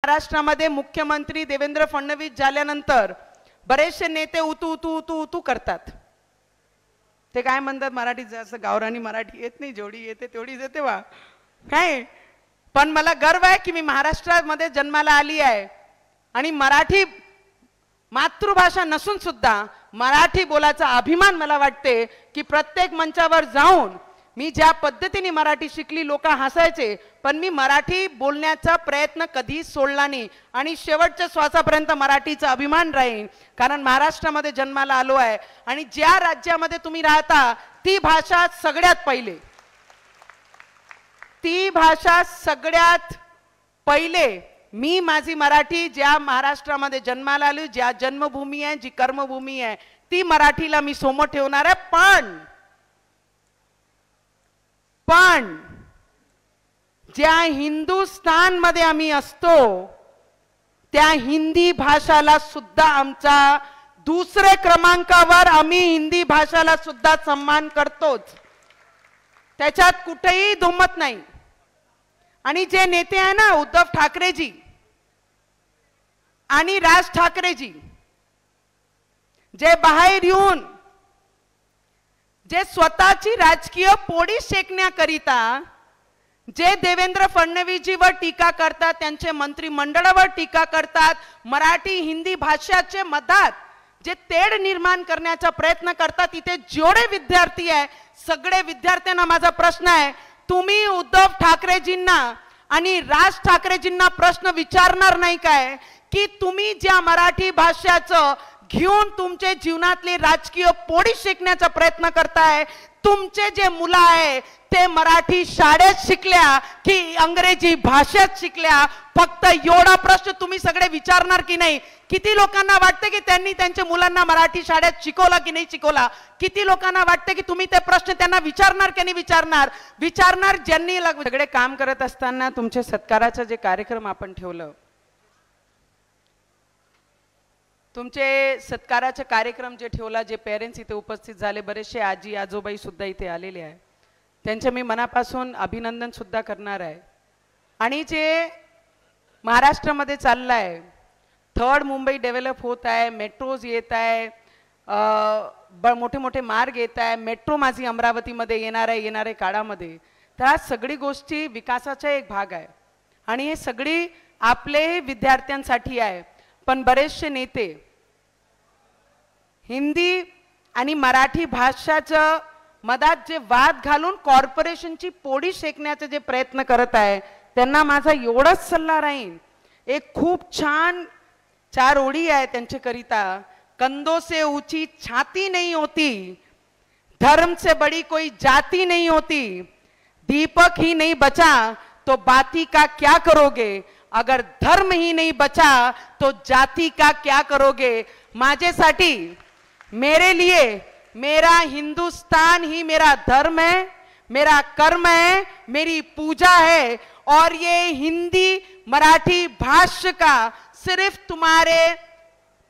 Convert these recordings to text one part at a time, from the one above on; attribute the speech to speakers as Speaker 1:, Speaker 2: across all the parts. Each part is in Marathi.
Speaker 1: महाराष्ट्रामध्ये मुख्यमंत्री देवेंद्र फडणवीस झाल्यानंतर बरेचसे नेते उतू उतू उतू उतू करतात. ते काय म्हणतात मराठीत, जसं गावरानी मराठी येत नाही, जेवढी येते तेवढीच येते वा काय. पण मला गर्व आहे की मी महाराष्ट्रामध्ये जन्माला आली आहे आणि मराठी मातृभाषा नसून सुद्धा मराठी बोलायचा अभिमान मला वाटते की प्रत्येक मंचावर जाऊन मी ज्या पद्धतीने मराठी शिकली, लोक हसायचे, पण मी मराठी बोलण्याचा प्रयत्न कधी सोडला नाही आणि शेवटच्या श्वासापर्यंत मराठीचा अभिमान राहील. कारण महाराष्ट्रामध्ये जन्माला आलो आहे आणि ज्या राज्यामध्ये तुम्ही राहता ती भाषा सगळ्यात पहिले, ती भाषा सगळ्यात पहिले मी माझी मराठी ज्या महाराष्ट्रामध्ये जन्माला आली, ज्या जन्मभूमी आहे, जी कर्मभूमी आहे, ती मराठीला मी समोर ठेवणार आहे. पण ज्या हिंदुस्थान मध्ये आम्ही असतो त्या हिंदी भाषाला सुद्धा आमचा दुसरे क्रमांकावर, आम्ही हिंदी भाषाला सुद्धा सन्मान करतोच, त्याच्यात कुठेही दुमत नाही. आणि जे नेते आहे ना उद्धव ठाकरेजी आणि राज ठाकरेजी, जे बाहेर येऊन जे स्वतःची राजकीय पोळी शेकण्याकरिता जे देवेंद्र फडणवीसजीवर टीका करतात, त्यांचे मंत्रिमंडळावर टीका करतात, मराठी हिंदी भाषाचे मधात जे तेढ निर्माण करण्याचा प्रयत्न करतात, तिथे जेवढे विद्यार्थी आहे सगळे विद्यार्थ्यांना माझा प्रश्न आहे, तुम्ही उद्धव ठाकरेजींना आणि राज ठाकरेजींना प्रश्न विचारणार नाही काय की तुम्ही ज्या मराठी भाषाचं घेऊन तुमचे जीवनातली राजकीय पोळी शिकण्याचा प्रयत्न करताय, तुमचे जे मुलं आहे ते मराठी शाळेत शिकल्या की इंग्रजी भाषेत शिकल्या? फक्त एवढा प्रश्न तुम्ही सगळे विचारणार की नाही? किती लोकांना वाटते की त्यांनी त्यांच्या मुलांना मराठी शाळेत शिकवला की नाही शिकवला? किती लोकांना वाटते की तुम्ही ते प्रश्न त्यांना विचारणार की नाही विचारणार? ज्यांनी सगळे काम करत असताना तुमचे सत्काराचा जे कार्यक्रम आपण ठेवलं, तुमचे सत्काराचे कार्यक्रम जे ठेवला, जे पेरेंट्स इथे उपस्थित झाले, बरेचसे आजी आजोबाई सुद्धा इथे आलेले आहे, त्यांचे मी मनापासून अभिनंदन सुद्धा करणार आहे. आणि जे महाराष्ट्रामध्ये चाललं आहे, थर्ड मुंबई डेव्हलप होत आहे, मेट्रोज येत आहे, मोठे मोठे मार्ग येत आहे, मेट्रो माझी अमरावतीमध्ये येणाऱ्या काळामध्ये, तर हा सगळी गोष्टी विकासाचा एक भाग आहे आणि हे सगळी आपले विद्यार्थ्यांसाठी आहे. पण बरेचसे नेते हिंदी आणि मराठी भाषाचं मधात जे वाद घालून कॉर्पोरेशनची पोळी शेकण्याचे जे प्रयत्न करत आहे, त्यांना माझा एवढाच सल्ला राहील. एक खूप छान 4 ओळी आहे त्यांच्याकरिता. कंधों से ऊंची छाती नहीं होती, धर्म से बड़ी कोई जाति नहीं होती, दीपक ही नहीं बचा तो बाती का क्या करोगे, अगर धर्म ही नहीं बचा तो जाति का क्या करोगे. माझ्यासाठी, मेरे लिए मेरा हिंदुस्तान ही मेरा धर्म है, मेरा कर्म है, मेरी पूजा है. और ये हिंदी मराठी भाषा का सिर्फ तुम्हारे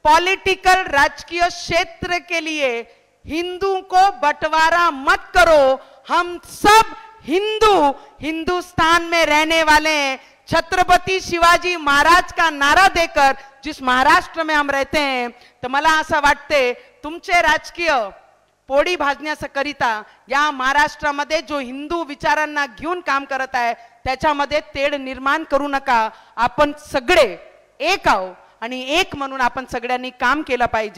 Speaker 1: पॉलिटिकल राजकीय क्षेत्र के लिए हिंदू को बंटवारा मत करो. हम सब हिंदू हिंदुस्तान में रहने वाले हैं. छत्रपति शिवाजी महाराज का नारा देकर जिस महाराष्ट्र में हम रहते हैं, तर मला असं वाटते तुमचे राजकीय पोळी भाजण्याकरिता या महाराष्ट्रामध्ये जो हिंदू विचारांना घेऊन काम करत आहे त्याच्यामध्ये तेढ निर्माण करू नका. आपण सगळे एक आहोत आणि एक म्हणून आपण सगळ्यांनी काम केलं पाहिजे.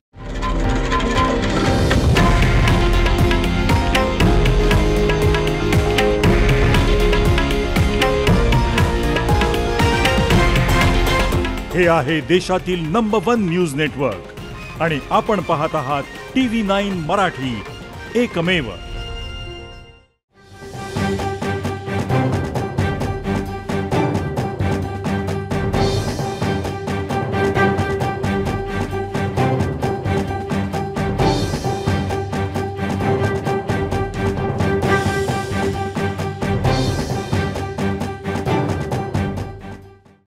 Speaker 2: हे आहे देशातील नंबर 1 न्यूज नेटवर्क आणि आपण पाहत आहात TV9 मराठी, एकमेव.